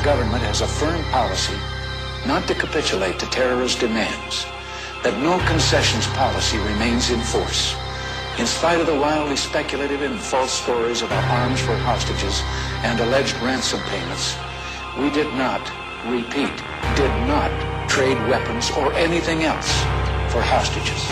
government has a firm policy not to capitulate to terrorist demands, that no concessions policy remains in force. In spite of the wildly speculative and false stories about arms for hostages and alleged ransom payments, we did not, repeat, did not trade weapons or anything else for hostages.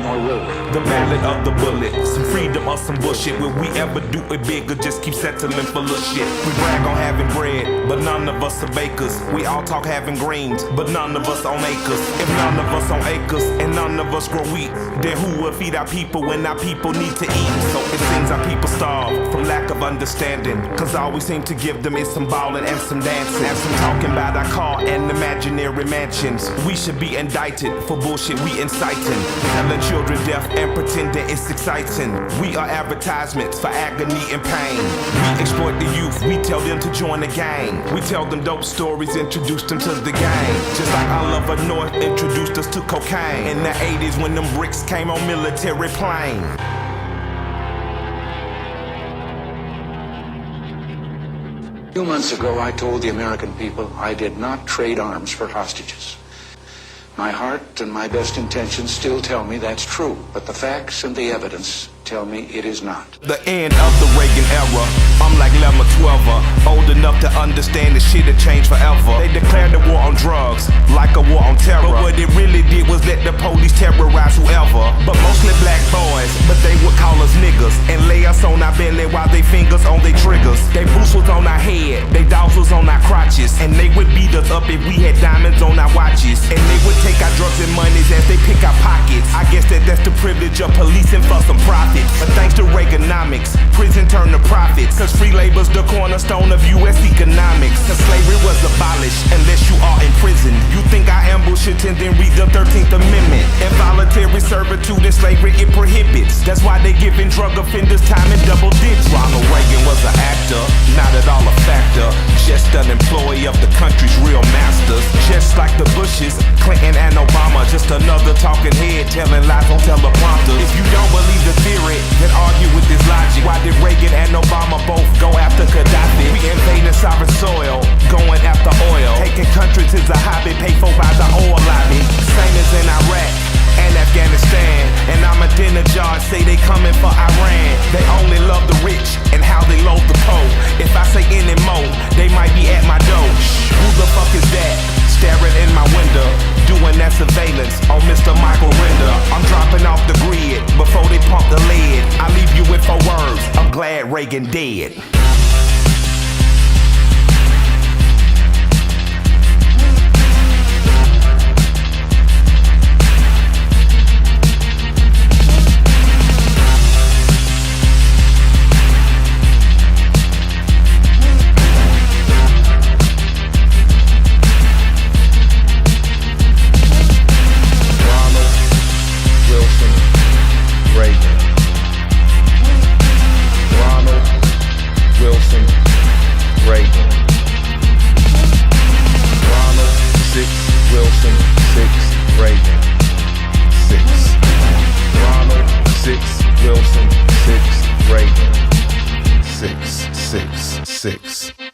Nor will we. The ballad of the bullet, some freedom or some bullshit. Will we ever do it big or just keep settling for little shit? We brag on having bread, but none of us are bakers. We all talk having greens, but none of us own acres. If none of us own acres and none of us grow wheat, then who will feed our people when our people need to eat? So it seems our people starve from lack of understanding, cause all we seem to give them is some ballin' and some dancing and some talking about our car and imaginary mansions. We should be indicted for bullshit we inciting, telling children deaf and pretending it's exciting. We are advertisements for agony and pain. We exploit the youth, we tell them to join the gang. We tell them dope stories, introduce them to the game. Just like Oliver North introduced us to cocaine in the 80s when them bricks came on military plane. A few months ago, I told the American people I did not trade arms for hostages. My heart and my best intentions still tell me that's true, but the facts and the evidence tell me it is not. The end of the Reagan era, I'm like Lemma 12er, old enough to understand the shit had changed forever. They declared the war on drugs, like a war on terror, but what it really did was let the police terrorize whoever. But mostly black boys, but they would call us niggas, and lay us on our belly while they fingers on their triggers. They boots was on our head, they dogs was on our crotches, and they would beat us up if we had diamonds on our watches. And they would take our drugs and monies as they pick our pockets. I guess that's the privilege of policing for some profit. But thanks to Reaganomics, prison turned to profits, cause free labor's the cornerstone of U.S. economics. Cause slavery was abolished unless you are in prison. You think I ambush it and then read the 13th Amendment? Involuntary servitude and slavery it prohibits. That's why they giving drug offenders time in double digits. Ronald Reagan was an actor, not at all a factor, just an employee of the country's real masters. Just like the Bushes, Clinton and Obama, just another talking head telling lies on teleprompters. If you don't believe the theory, then argue with this logic. Why did Reagan and Obama both go after Gaddafi? We invading sovereign soil, going after oil. Taking countries is a hobby paid for by the oil lobby. Same as in Iraq and Afghanistan. And Ahmadinejad say they coming for Iran. They only love the rich and how they load the poor. If I say any more, they might be at my door. Who the fuck is that? Staring in my window, doing that surveillance on Mr. Michael Render. I'm dropping off the grid before they pump the lead. I leave you with 4 words, I'm glad Reagan dead. Reagan. Ronald 6, Wilson 6, Reagan 6. Ronald 6, Wilson 6, Reagan 6, 6, 6.